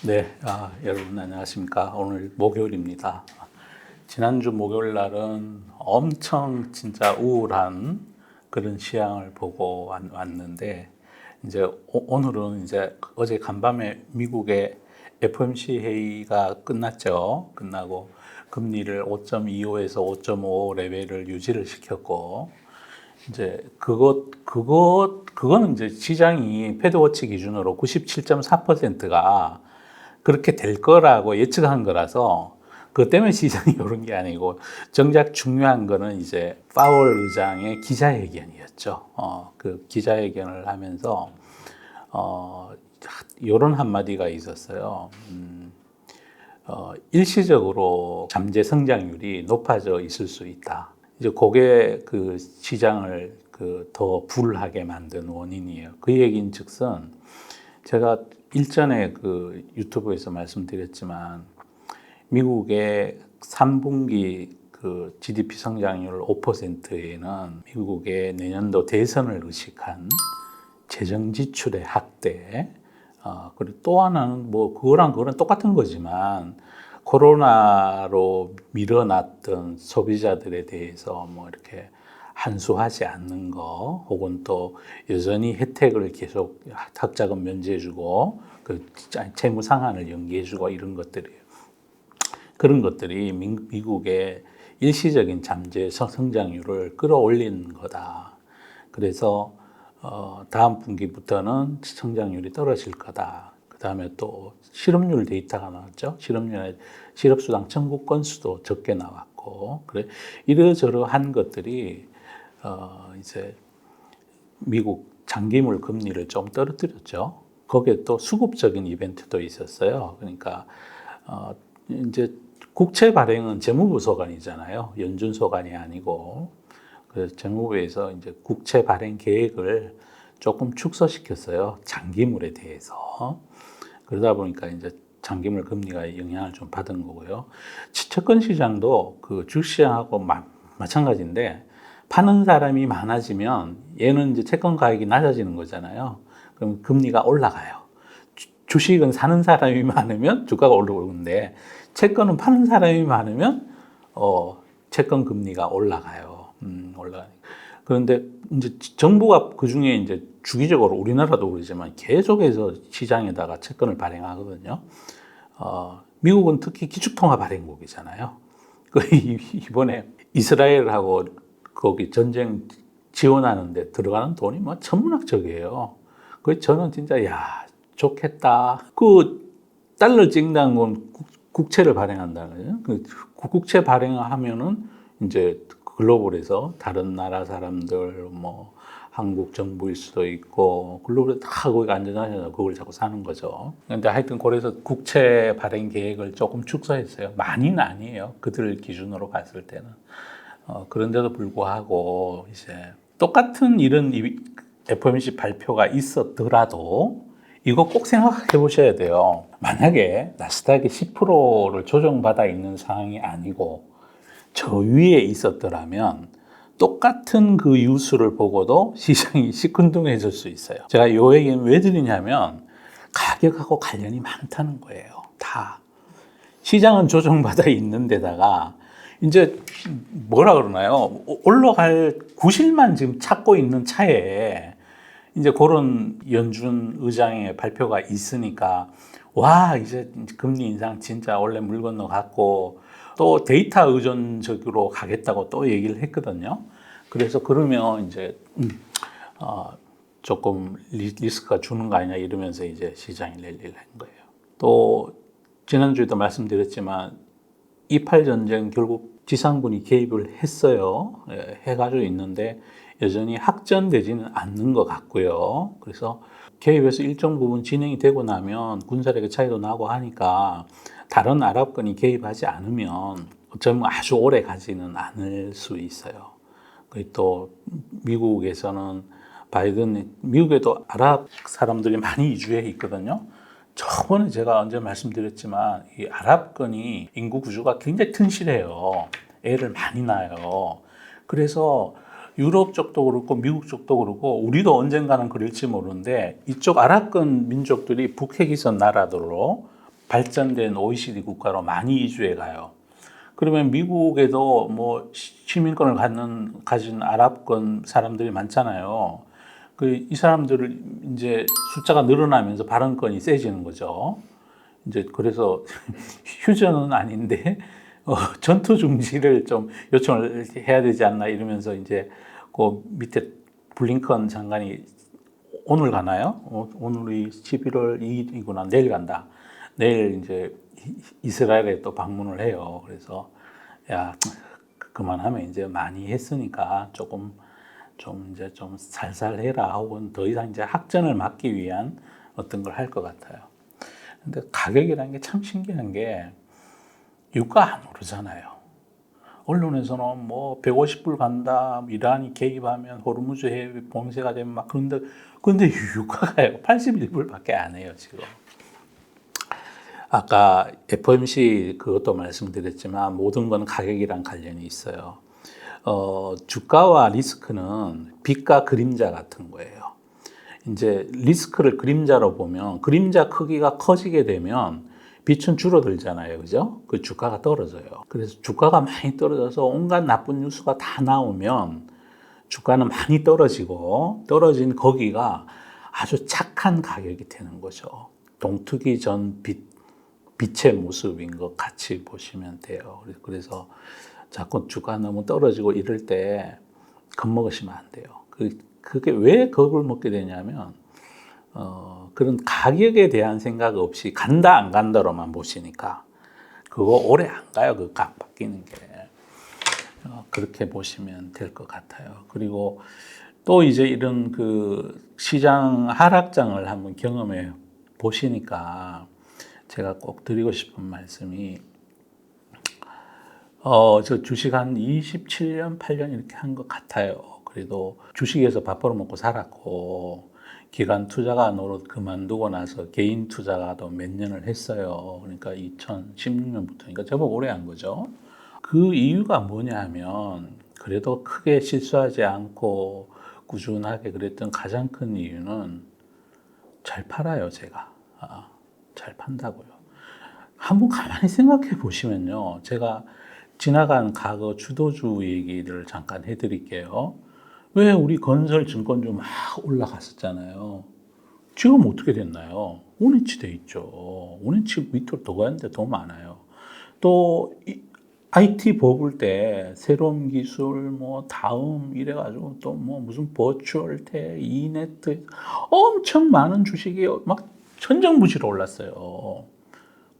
네, 여러분 안녕하십니까. 오늘 목요일입니다. 지난주 목요일 날은 엄청 진짜 우울한 그런 시향을 보고 왔는데, 이제 오늘은 이제 어제 간밤에 미국의 FOMC 회의가 끝났죠. 끝나고 금리를 5.25에서 5.5 레벨을 유지를 시켰고, 이제 그거는 이제 시장이 패드워치 기준으로 97.4%가 그렇게 될 거라고 예측한 거라서 그것 때문에 시장이 오른 게 아니고, 정작 중요한 거는 이제 파월 의장의 기자회견이었죠. 그 기자회견을 하면서 이런 한마디가 있었어요. 일시적으로 잠재 성장률이 높아져 있을 수 있다. 이제 그게 그 시장을 더 불하게 만든 원인이에요. 그 얘기인즉슨 제가 일전에 그 유튜브에서 말씀드렸지만, 미국의 3분기 그 GDP 성장률 5%에는 미국의 내년도 대선을 의식한 재정 지출의 확대, 그리고 또 하나는 뭐 그거랑 똑같은 거지만, 코로나로 밀어놨던 소비자들에 대해서 뭐 이렇게 한수하지 않는 거, 혹은 또 여전히 혜택을 계속 학자금 면제해주고 그 채무 상한을 연기해주고 이런 것들이에요. 그런 것들이 미국의 일시적인 잠재 성장률을 끌어올린 거다. 그래서 다음 분기부터는 성장률이 떨어질 거다. 그 다음에 또 실업률 데이터가 나왔죠. 실업수당 청구 건수도 적게 나왔고, 그래 이러저러한 것들이 이제 미국 장기물 금리를 좀 떨어뜨렸죠. 거기에 또 수급적인 이벤트도 있었어요. 그러니까 이제 국채 발행은 재무부 소관이잖아요. 연준 소관이 아니고. 그래서 재무부에서 이제 국채 발행 계획을 조금 축소시켰어요. 장기물에 대해서. 그러다 보니까 이제 장기물 금리가 영향을 좀 받은 거고요. 채권 시장도 그 주시장하고 마찬가지인데, 파는 사람이 많아지면 얘는 이제 채권 가격이 낮아지는 거잖아요. 그럼 금리가 올라가요. 주식은 사는 사람이 많으면 주가가 오르는데, 채권은 파는 사람이 많으면 채권 금리가 올라가요. 그런데 이제 정부가 그 중에 이제 주기적으로, 우리나라도 그러지만 계속해서 시장에다가 채권을 발행하거든요. 미국은 특히 기축통화 발행국이잖아요. 이번에 이스라엘하고 거기 전쟁 지원하는데 들어가는 돈이 뭐 천문학적이에요. 그래서 저는 진짜 좋겠다. 그 달러 찍는 건 국채를 발행한다는 거예요. 국채 발행하면은 이제 글로벌에서 다른 나라 사람들, 뭐 한국 정부일 수도 있고, 글로벌에 다 거기 안전하잖아요. 그걸 자꾸 사는 거죠. 근데 하여튼 그래서 국채 발행 계획을 조금 축소했어요. 많이는 아니에요. 그들 기준으로 봤을 때는. 그런데도 불구하고 이제 똑같은 이런 FOMC 발표가 있었더라도 이거 꼭 생각해 보셔야 돼요. 만약에 나스닥이 10%를 조정받아 있는 상황이 아니고 저 위에 있었더라면 똑같은 그 뉴스를 보고도 시장이 시큰둥해질 수 있어요. 제가 이 얘기는 왜 드리냐면, 가격하고 관련이 많다는 거예요. 다. 시장은 조정받아 있는 데다가 이제 뭐라 그러나요? 올라갈 구실만 지금 찾고 있는 차에 이제 그런 연준 의장의 발표가 있으니까, 이제 금리 인상 진짜 원래 물 건너갔고, 또 데이터 의존적으로 가겠다고 또 얘기를 했거든요. 그래서 그러면 이제 조금 리스크가 주는 거 아니냐 이러면서 이제 시장이 랠리를 한 거예요. 또 지난주에도 말씀드렸지만, 28 전쟁 결국 지상군이 개입을 했어요. 해가지고 있는데 여전히 확전되지는 않는 것 같고요. 그래서 개입해서 일정 부분 진행이 되고 나면 군사력의 차이도 나고 하니까 다른 아랍권이 개입하지 않으면 어쩌면 아주 오래 가지는 않을 수 있어요. 그리고 또 미국에서는 미국에도 아랍 사람들이 많이 이주해 있거든요. 저번에 제가 언제 말씀드렸지만, 이 아랍권이 인구 구조가 굉장히 튼실해요. 애를 많이 낳아요. 그래서 유럽 쪽도 그렇고 미국 쪽도 그렇고, 우리도 언젠가는 그럴지 모르는데, 이쪽 아랍권 민족들이 북핵이선 나라들로 발전된 OECD 국가로 많이 이주해 가요. 그러면 미국에도 뭐 시민권을 가진 아랍권 사람들이 많잖아요. 이 사람들을 이제 숫자가 늘어나면서 발언권이 세지는 거죠. 이제 그래서 휴전은 아닌데 전투 중지를 좀 요청을 해야 되지 않나 이러면서 이제 그 밑에 블링컨 장관이 오늘 가나요? 오늘이 11월 2일이구나. 내일 간다. 내일 이제 이스라엘에 또 방문을 해요. 그래서 야 그만하면 이제 많이 했으니까 조금 좀 이제 좀 살살 해라 혹은 더 이상 이제 학전을 막기 위한 어떤 걸 할 것 같아요. 근데 가격이라는 게 참 신기한 게 유가 안 오르잖아요. 언론에서는 뭐 150불 간다, 이란이 개입하면 호르무즈 해협이 봉쇄가 되면 막 근데 유가가요 81불밖에 안 해요 지금. 아까 FOMC 그것도 말씀드렸지만 모든 건 가격이랑 관련이 있어요. 주가와 리스크는 빛과 그림자 같은 거예요. 이제 리스크를 그림자로 보면 그림자 크기가 커지게 되면 빛은 줄어들잖아요. 그죠? 그 주가가 떨어져요. 그래서 주가가 많이 떨어져서 온갖 나쁜 뉴스가 다 나오면 주가는 많이 떨어지고 떨어진 거기가 아주 착한 가격이 되는 거죠. 동트기 전 빛의 모습인 것 같이 보시면 돼요. 그래서 자꾸 주가 너무 떨어지고 이럴 때 겁먹으시면 안 돼요. 그게 왜 겁을 먹게 되냐면 그런 가격에 대한 생각 없이 간다 안 간다로만 보시니까 그거 오래 안 가요. 그 각 바뀌는 게. 그렇게 보시면 될 것 같아요. 그리고 또 이제 이런 그 시장 하락장을 한번 경험해 보시니까 제가 꼭 드리고 싶은 말씀이 저 주식 한 27년, 8년 이렇게 한 것 같아요. 그래도 주식에서 밥 벌어먹고 살았고 기관 투자가 노릇 그만두고 나서 개인 투자가도 몇 년을 했어요. 그러니까 2016년부터니까 제법 오래 한 거죠. 그 이유가 뭐냐 하면 그래도 크게 실수하지 않고 꾸준하게 그랬던 가장 큰 이유는 잘 팔아요, 제가. 잘 판다고요. 한번 가만히 생각해 보시면요. 제가 지나간 과거 주도주 얘기를 잠깐 해드릴게요. 왜 우리 건설 증권주 막 올라갔었잖아요. 지금 어떻게 됐나요? 원위치 돼 있죠. 원위치 밑으로 더 가는데 더 많아요. 또 IT 버블 때 새로운 기술 뭐 다음 이래가지고 또 뭐 무슨 버추얼테, 이네트 엄청 많은 주식이 막 천정부지로 올랐어요.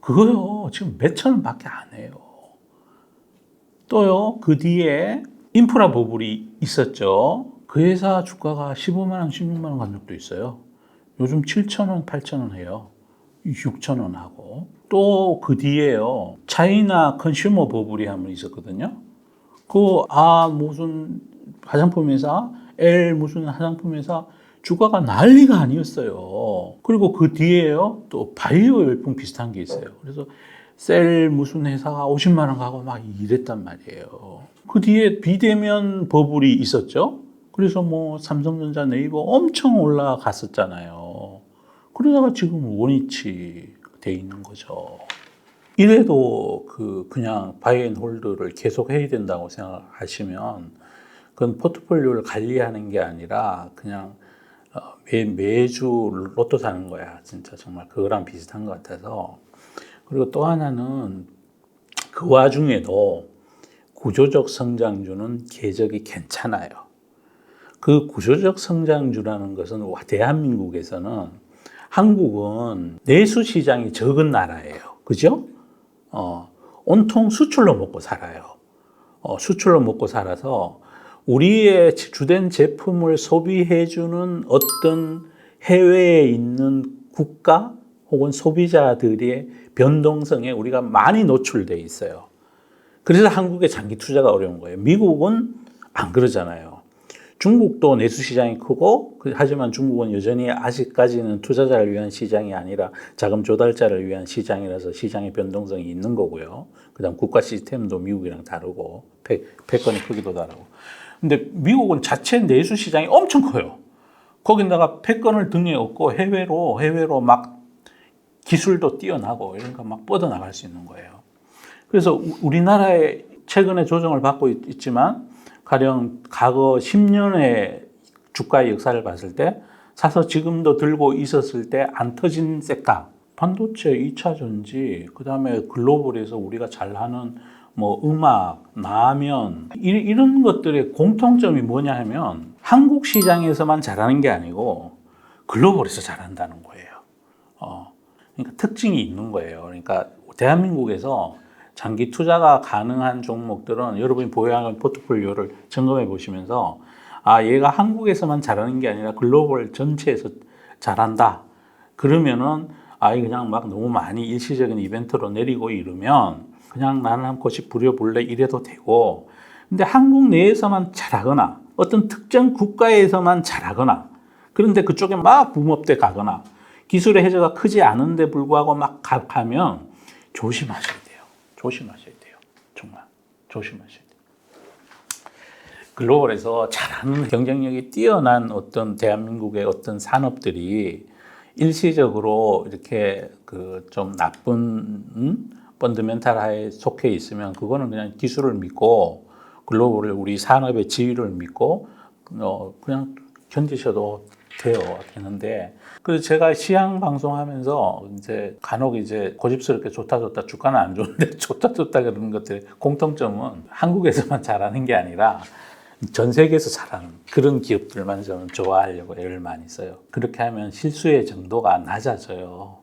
그거요 지금 몇천 원밖에 안 해요. 또요 그 뒤에 인프라 버블이 있었죠. 그 회사 주가가 15만 원, 16만 원 간 적도 있어요. 요즘 7천 원, 8천 원 해요. 6천 원 하고. 또 그 뒤에요. 차이나 컨슈머 버블이 한 번 있었거든요. 무슨 화장품 회사, 무슨 화장품 회사 주가가 난리가 아니었어요. 그리고 그 뒤에요. 또 바이오 열풍 비슷한 게 있어요. 그래서 셀 무슨 회사가 50만 원 가고 막 이랬단 말이에요. 그 뒤에 비대면 버블이 있었죠. 그래서 뭐 삼성전자, 네이버 엄청 올라갔었잖아요. 그러다가 지금 원위치 돼 있는 거죠. 이래도 그냥 바이 앤 홀드를 계속 해야 된다고 생각하시면 그건 포트폴리오를 관리하는 게 아니라 그냥 매주 로또 사는 거야. 진짜 정말 그거랑 비슷한 것 같아서. 그리고 또 하나는 그 와중에도 구조적 성장주는 궤적이 괜찮아요. 그 구조적 성장주라는 것은 대한민국에서는 한국은 내수 시장이 적은 나라예요. 그죠? 온통 수출로 먹고 살아요. 수출로 먹고 살아서 우리의 주된 제품을 소비해주는 어떤 해외에 있는 국가 혹은 소비자들의 변동성에 우리가 많이 노출돼 있어요. 그래서 한국의 장기 투자가 어려운 거예요. 미국은 안 그러잖아요. 중국도 내수 시장이 크고 하지만 중국은 여전히 아직까지는 투자자를 위한 시장이 아니라 자금 조달자를 위한 시장이라서 시장의 변동성이 있는 거고요. 그다음 국가 시스템도 미국이랑 다르고 패권의 크기도 다르고. 근데 미국은 자체 내수 시장이 엄청 커요. 거기다가 패권을 등에 업고 해외로 막 기술도 뛰어나고 이런 거 막 뻗어나갈 수 있는 거예요. 그래서 우리나라에 최근에 조정을 받고 있지만 가령 과거 10년의 주가의 역사를 봤을 때 사서 지금도 들고 있었을 때 안 터진 섹터, 반도체, 2차 전지, 그다음에 글로벌에서 우리가 잘하는 뭐 음악, 라면 이런 것들의 공통점이 뭐냐 하면 한국 시장에서만 잘하는 게 아니고 글로벌에서 잘한다는 거예요. 그러니까 특징이 있는 거예요. 그러니까 대한민국에서 장기 투자가 가능한 종목들은 여러분이 보유하는 포트폴리오를 점검해 보시면서 아, 얘가 한국에서만 잘하는 게 아니라 글로벌 전체에서 잘한다. 그러면은 아, 그냥 막 너무 많이 일시적인 이벤트로 내리고 이러면 그냥 나는 한 곳씩 부려볼래 이래도 되고, 근데 한국 내에서만 잘하거나 어떤 특정 국가에서만 잘하거나 그런데 그쪽에 막 붐업돼 가거나 기술의 해저가 크지 않은데 불구하고 막 가면 조심하셔야 돼요. 조심하셔야 돼요. 정말 조심하셔야 돼요. 글로벌에서 잘하는 경쟁력이 뛰어난 어떤 대한민국의 어떤 산업들이 일시적으로 이렇게 그 좀 나쁜 펀더멘탈하에 속해 있으면 그거는 그냥 기술을 믿고 글로벌을 우리 산업의 지위를 믿고 그냥 견디셔도 되는데, 그래서 제가 시향 방송하면서 이제 간혹 이제 고집스럽게 좋다 주가는 안 좋은데 좋다 그러는 것들의 공통점은 한국에서만 잘하는 게 아니라 전 세계에서 잘하는 그런 기업들만 저는 좋아하려고 애를 많이 써요. 그렇게 하면 실수의 정도가 낮아져요.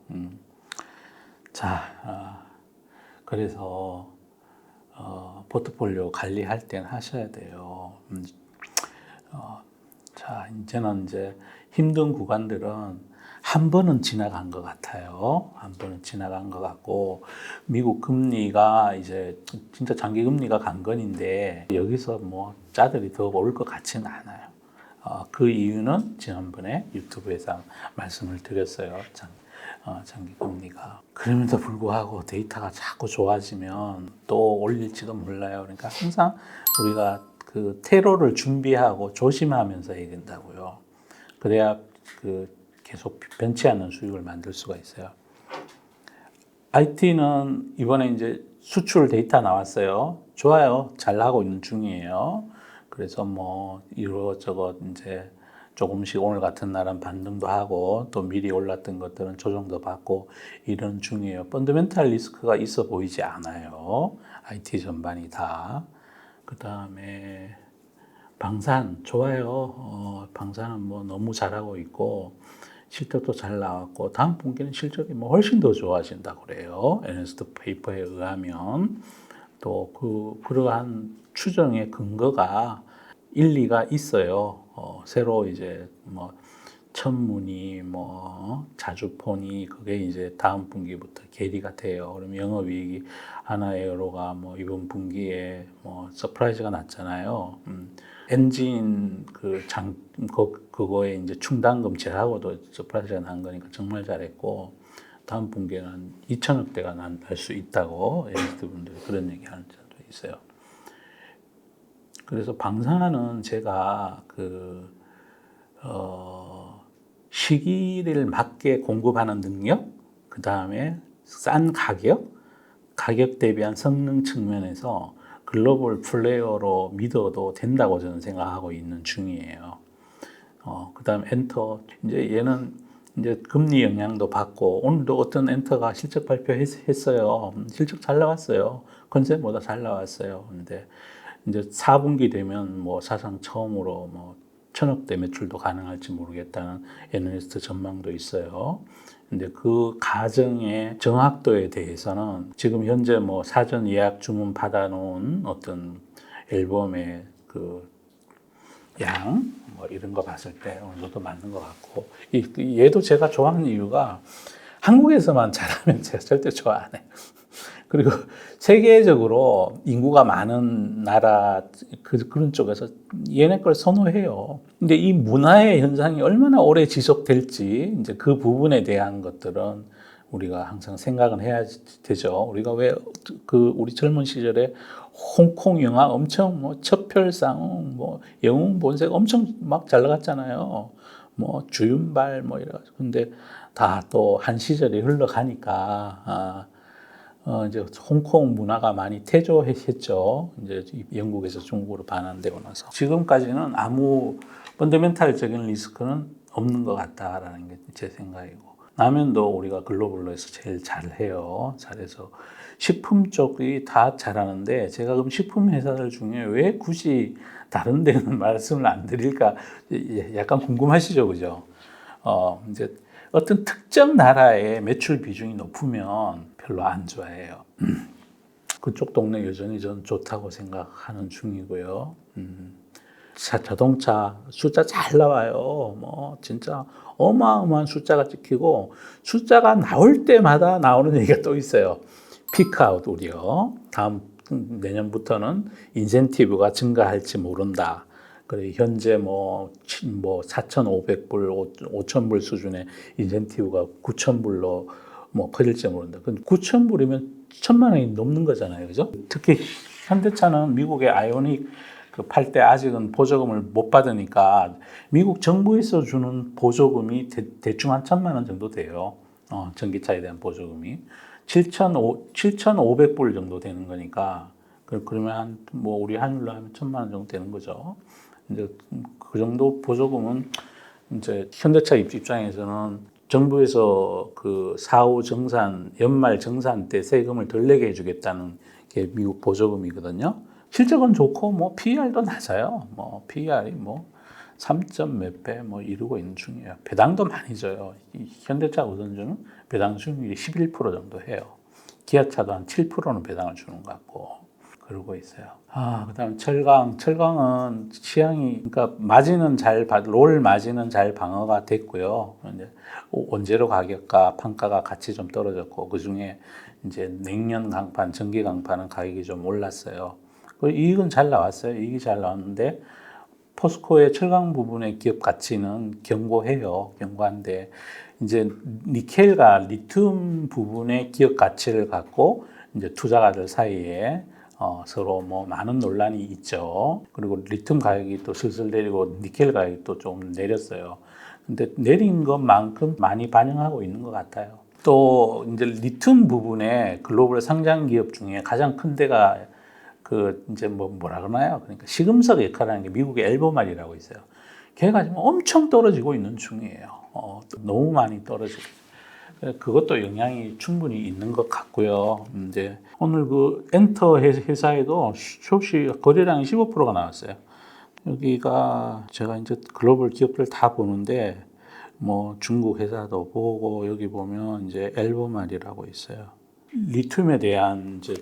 자, 그래서 포트폴리오 관리할 때는 하셔야 돼요. 자, 이제는 이제 힘든 구간들은 한 번은 지나간 것 같아요. 한 번은 지나간 것 같고, 미국 금리가 이제 진짜 장기 금리가 강건인데 여기서 뭐 짜들이 더 오를 것 같지는 않아요. 그 이유는 지난번에 유튜브에서 말씀을 드렸어요. 장기 금리가. 그럼에도 불구하고 데이터가 자꾸 좋아지면 또 올릴지도 몰라요. 그러니까 항상 우리가 그 테러를 준비하고 조심하면서 해야 된다고요. 그래야 계속 변치 않는 수익을 만들 수가 있어요. IT는 이번에 이제 수출 데이터 나왔어요. 좋아요. 잘 나가고 있는 중이에요. 그래서 뭐 이것저것 이제 조금씩 오늘 같은 날은 반등도 하고 또 미리 올랐던 것들은 조정도 받고 이런 중이에요. 펀더멘탈 리스크가 있어 보이지 않아요. IT 전반이 다. 그 다음에 방산 좋아요. 방산은 뭐 너무 잘하고 있고 실적도 잘 나왔고 다음 분기는 실적이 뭐 훨씬 더 좋아진다고 그래요. 에너스트 페이퍼에 의하면 또 그러한 추정의 근거가 일리가 있어요. 새로 이제 뭐 천문이 뭐 자주포니 그게 이제 다음 분기부터 계리가 돼요. 그럼 영업이익이 하나에어로가 뭐 이번 분기에 뭐 서프라이즈가 났잖아요. 엔진 그거에 이제 충당금 제하고도 서프라이즈가 난 거니까 정말 잘했고 다음 분기에는 2천억대가 날 수 있다고 엔지트 분들이 그런 얘기하는 적도 있어요. 그래서 방산은 제가 시기를 맞게 공급하는 능력, 그 다음에 싼 가격 대비한 성능 측면에서 글로벌 플레이어로 믿어도 된다고 저는 생각하고 있는 중이에요. 그 다음 엔터, 이제 얘는 이제 금리 영향도 받고, 오늘도 어떤 엔터가 실적 발표했어요. 실적 잘 나왔어요. 컨셉보다 잘 나왔어요. 근데 이제 4분기 되면 뭐 사상 처음으로 뭐 1,000억대 매출도 가능할지 모르겠다는 애널리스트 전망도 있어요. 근데 그 가정의 정확도에 대해서는 지금 현재 뭐 사전 예약 주문 받아놓은 어떤 앨범의 뭐 이런 거 봤을 때 어느 정도 맞는 것 같고, 얘도 제가 좋아하는 이유가 한국에서만 잘하면 제가 절대 좋아 안 해요. 그리고 세계적으로 인구가 많은 나라 그런 쪽에서 얘네 걸 선호해요. 근데 이 문화의 현상이 얼마나 오래 지속될지 이제 그 부분에 대한 것들은 우리가 항상 생각은 해야 되죠. 우리가 왜 우리 젊은 시절에 홍콩 영화 엄청 뭐 첩별상 뭐 영웅 본색 엄청 막 잘 나갔잖아요. 뭐 주윤발 뭐 이래가지고 근데 다 또 한 시절이 흘러가니까 이제 홍콩 문화가 많이 퇴조했죠. 이제 영국에서 중국으로 반환되고 나서 지금까지는 아무 펀더멘탈적인 리스크는 없는 것 같다라는 게 제 생각이고 라면도 우리가 글로벌로 해서 제일 잘해요. 잘해서 식품 쪽이 다 잘하는데 제가 그럼 식품 회사들 중에 왜 굳이 다른 데는 말씀을 안 드릴까 약간 궁금하시죠, 그죠? 이제 어떤 특정 나라의 매출 비중이 높으면 별로 안 좋아해요. 그쪽 동네 여전히 전 좋다고 생각하는 중이고요. 자동차 숫자 잘 나와요. 뭐 진짜 어마어마한 숫자가 찍히고 숫자가 나올 때마다 나오는 얘기가 또 있어요. 피크아웃 우려. 다음 내년부터는 인센티브가 증가할지 모른다. 그래 현재 뭐 4,500불, 5,000불 수준의 인센티브가 9,000불로 뭐 커질지 모른다. 9,000불이면 1,000만 원이 넘는 거잖아요, 그죠? 특히 현대차는 미국의 아이오닉 팔 때 아직은 보조금을 못 받으니까 미국 정부에서 주는 보조금이 대충 한 1,000만 원 정도 돼요. 전기차에 대한 보조금이 7,500불 정도 되는 거니까 그러면 뭐 우리 환율로 하면 1,000만 원 정도 되는 거죠. 이제 그 정도 보조금은 이제 현대차 입장에서는 정부에서 그 사후 정산 연말 정산 때 세금을 덜 내게 해주겠다는 게 미국 보조금이거든요. 실적은 좋고 뭐 PER도 낮아요. 뭐 PER이 뭐 3점 몇 배 뭐 이루고 있는 중이에요. 배당도 많이 줘요. 현대차 우선주는 배당 수익률이 11% 정도 해요. 기아차도 한 7%는 배당을 주는 것 같고 그러고 있어요. 그다음 철강은 시향이 그러니까 롤 마진은 잘 방어가 됐고요. 이제 원재료 가격과 판가가 같이 좀 떨어졌고 그 중에 이제 냉연 강판, 전기 강판은 가격이 좀 올랐어요. 이익은 잘 나왔어요. 이익이 잘 나왔는데 포스코의 철강 부분의 기업 가치는 견고한데 이제 니켈과 리튬 부분의 기업 가치를 갖고 이제 투자가들 사이에 서로 뭐 많은 논란이 있죠. 그리고 리튬 가격이 또 슬슬 내리고 니켈 가격이 또 좀 내렸어요. 근데 내린 것만큼 많이 반영하고 있는 것 같아요. 또 이제 리튬 부분에 글로벌 상장 기업 중에 가장 큰 데가 이제 뭐라 그러나요? 그러니까 시금석 역할하는 게 미국의 엘보말이라고 있어요. 걔가 지금 엄청 떨어지고 있는 중이에요. 너무 많이 떨어지고. 그것도 영향이 충분히 있는 것 같고요. 이제 오늘 그 엔터 회사에도 쇼시 거래량이 15%가 나왔어요. 여기가 제가 이제 글로벌 기업들 다 보는데 뭐 중국 회사도 보고 여기 보면 이제 엘보말이라고 있어요. 리튬에 대한 이제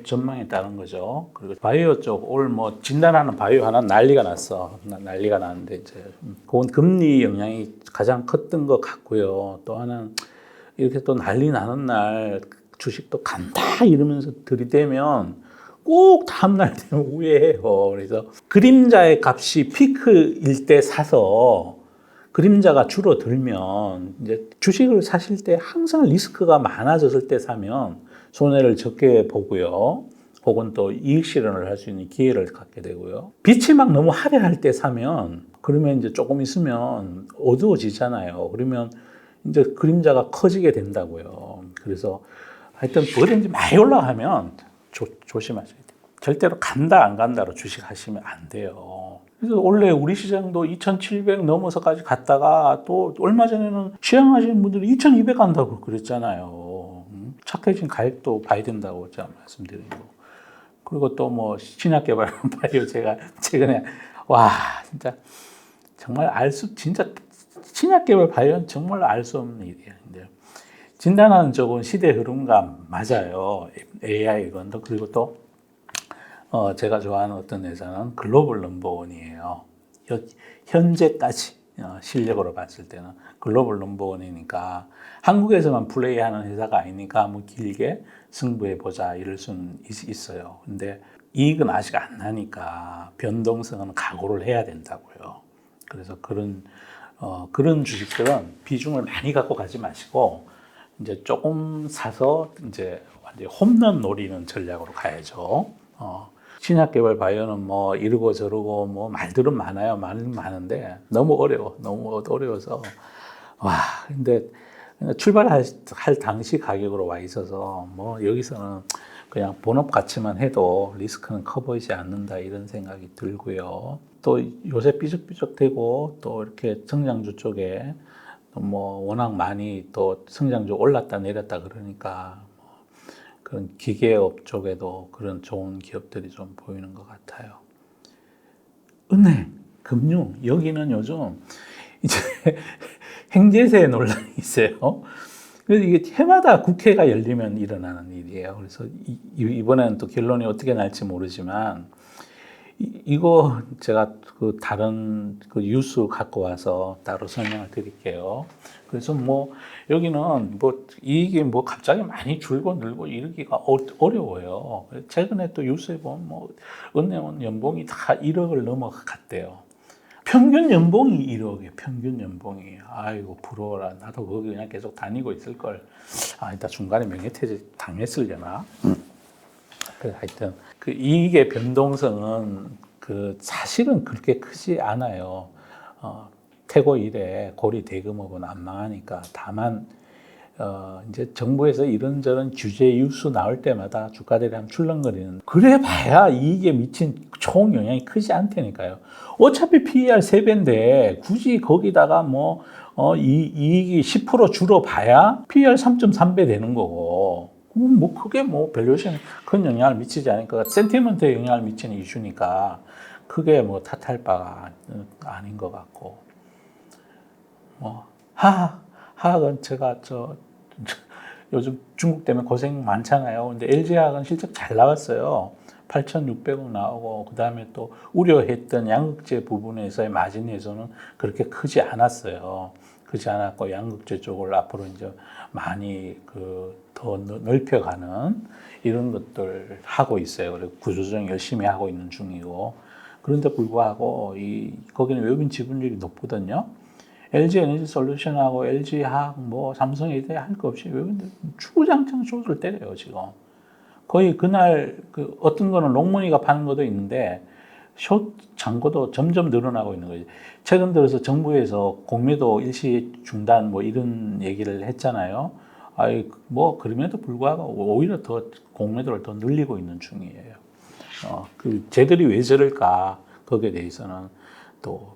전망에 따른 거죠. 그리고 바이오 쪽 올 뭐 진단하는 바이오 하나 난리가 났는데 이제 그건 금리 영향이 가장 컸던 것 같고요. 또 하나는 이렇게 또 난리 나는 날 주식도 간다 이러면서 들이대면 꼭 다음날 되면 후회해요. 그래서 그림자의 값이 피크일 때 사서 그림자가 줄어들면 이제 주식을 사실 때 항상 리스크가 많아졌을 때 사면 손해를 적게 보고요. 혹은 또 이익 실현을 할 수 있는 기회를 갖게 되고요. 빛이 막 너무 화려할 때 사면 그러면 이제 조금 있으면 어두워지잖아요. 그러면 이제 그림자가 커지게 된다고요. 그래서 하여튼 뭐든지 많이 올라가면 조심하셔야 돼요. 절대로 간다 안 간다로 주식 하시면 안 돼요. 그래서 원래 우리 시장도 2,700 넘어서까지 갔다가 또 얼마 전에는 시향하시는 분들이 2,200 간다고 그랬잖아요. 착해진 가액도 봐야 된다고 제가 말씀드리고. 그리고 또 뭐 신약 개발 바이오 제가 최근에 진짜 정말 진짜 신약 개발 바이오는 정말 알 수 없는 일이에요. 진단하는 쪽은 시대 흐름과 맞아요. AI 이건도 그리고 또 제가 좋아하는 어떤 회사는 글로벌 넘버원이에요. 현재까지 실력으로 봤을 때는 글로벌 넘버원이니까 한국에서만 플레이하는 회사가 아니니까 뭐 길게 승부해보자 이럴 수는 있어요. 근데 이익은 아직 안 나니까 변동성은 각오를 해야 된다고요. 그래서 그런 주식들은 비중을 많이 갖고 가지 마시고 이제 조금 사서 이제 완전 홈런 노리는 전략으로 가야죠. 신약개발 바이오는 뭐 이러고 저러고 뭐 말들은 많아요. 말은 많은데 너무 어려워. 너무 어려워서 와 근데 출발할 당시 가격으로 와 있어서 뭐 여기서는 그냥 본업 가치만 해도 리스크는 커 보이지 않는다 이런 생각이 들고요. 또 요새 삐죽삐죽되고 또 이렇게 성장주 쪽에 뭐 워낙 많이 또 성장주 올랐다 내렸다 그러니까 그런 기계업 쪽에도 그런 좋은 기업들이 좀 보이는 것 같아요. 은행, 금융 여기는 요즘 이제 행제세 논란이 있어요. 그래서 이게 해마다 국회가 열리면 일어나는 일이에요. 그래서 이번에는 또 결론이 어떻게 날지 모르지만 이거 제가 그 다른 그 뉴스 갖고 와서 따로 설명을 드릴게요. 그래서 뭐 여기는 뭐 이익이 뭐 갑자기 많이 줄고 늘고 이러기가 어려워요. 최근에 또 뉴스에 보면 뭐 은행은 연봉이 다 1억을 넘어갔대요. 평균 연봉이 1억이에요. 평균 연봉이. 아이고 부러워라. 나도 거기 그냥 계속 다니고 있을 걸. 아, 일단 중간에 명예퇴직 당했으려나? 그래서 하여튼 그 이익의 변동성은 그 사실은 그렇게 크지 않아요. 태고 이래 고리 대금업은 안 망하니까. 다만 이제 정부에서 이런저런 규제 뉴스 나올 때마다 주가들이 한 출렁거리는. 그래 봐야 이익에 미친 총 영향이 크지 않다니까요. 어차피 PER 3배인데 굳이 거기다가 뭐 이익이 10% 줄어봐야 PER 3.3배 되는 거고. 뭐 크게 뭐 밸류에이션에 큰 영향을 미치지 않으니까 센티먼트에 영향을 미치는 이슈니까 크게 뭐 탓할 바가 아닌 것 같고 뭐 화학은 제가 요즘 중국 때문에 고생 많잖아요. 근데 LG화학은 실적 잘 나왔어요. 8,600억 나오고 그 다음에 또 우려했던 양극재 부분에서의 마진에서는 그렇게 크지 않았어요. 크지 않았고 양극재 쪽을 앞으로 이제 많이 더 넓혀가는 이런 것들 하고 있어요. 그리고 구조조정 열심히 하고 있는 중이고 그런데 불구하고 거기는 외국인 지분율이 높거든요. LG 에너지 솔루션하고 LG 화학, 뭐 삼성에 대해 할 거 없이 외국인들 주구장창 숏을 때려요 지금. 거의 그날 어떤 거는 롱머니가 파는 것도 있는데 숏 잔고도 점점 늘어나고 있는 거죠. 최근 들어서 정부에서 공매도 일시 중단 뭐 이런 얘기를 했잖아요. 뭐 그럼에도 불구하고 오히려 더 공매도를 더 늘리고 있는 중이에요. 쟤들이 왜 저럴까 거기에 대해서는 또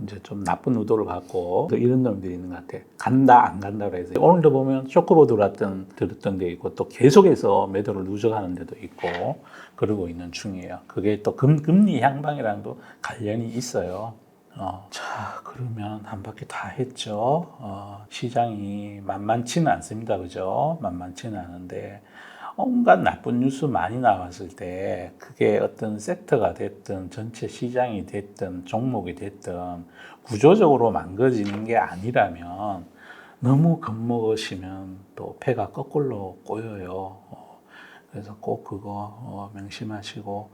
이제 좀 나쁜 의도를 갖고 이런 놈들이 있는 것 같아. 간다 안 간다고 해서 오늘도 보면 쇼크보 들었던 데 있고 또 계속해서 매도를 누적하는 데도 있고 그러고 있는 중이에요. 그게 또 금리 향방이랑도 관련이 있어요. 자 그러면 한 바퀴 다 했죠. 시장이 만만치는 않습니다. 그죠? 만만치는 않은데 온갖 나쁜 뉴스 많이 나왔을 때 그게 어떤 섹터가 됐든 전체 시장이 됐든 종목이 됐든 구조적으로 망가지는 게 아니라면 너무 겁먹으시면 또 패가 거꾸로 꼬여요. 그래서 꼭 그거 명심하시고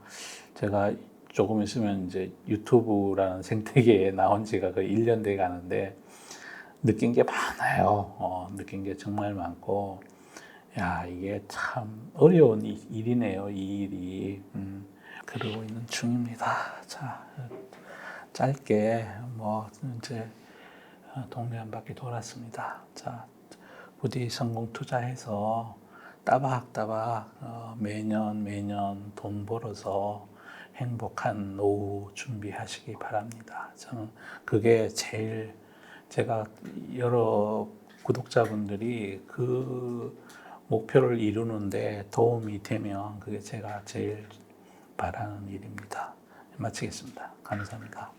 제가 조금 있으면 이제 유튜브라는 생태계에 나온 지가 거의 1년 돼 가는데 느낀 게 많아요. 느낀 게 정말 많고 야, 이게 참 어려운 일이네요, 이 일이. 그러고 있는 중입니다. 자, 짧게, 뭐, 이제, 동네 한 바퀴 돌았습니다. 자, 부디 성공 투자해서 따박따박, 매년 돈 벌어서 행복한 노후 준비하시기 바랍니다. 저는 그게 제일 제가 여러 구독자분들이 목표를 이루는데 도움이 되면 그게 제가 제일 바라는 일입니다. 마치겠습니다. 감사합니다.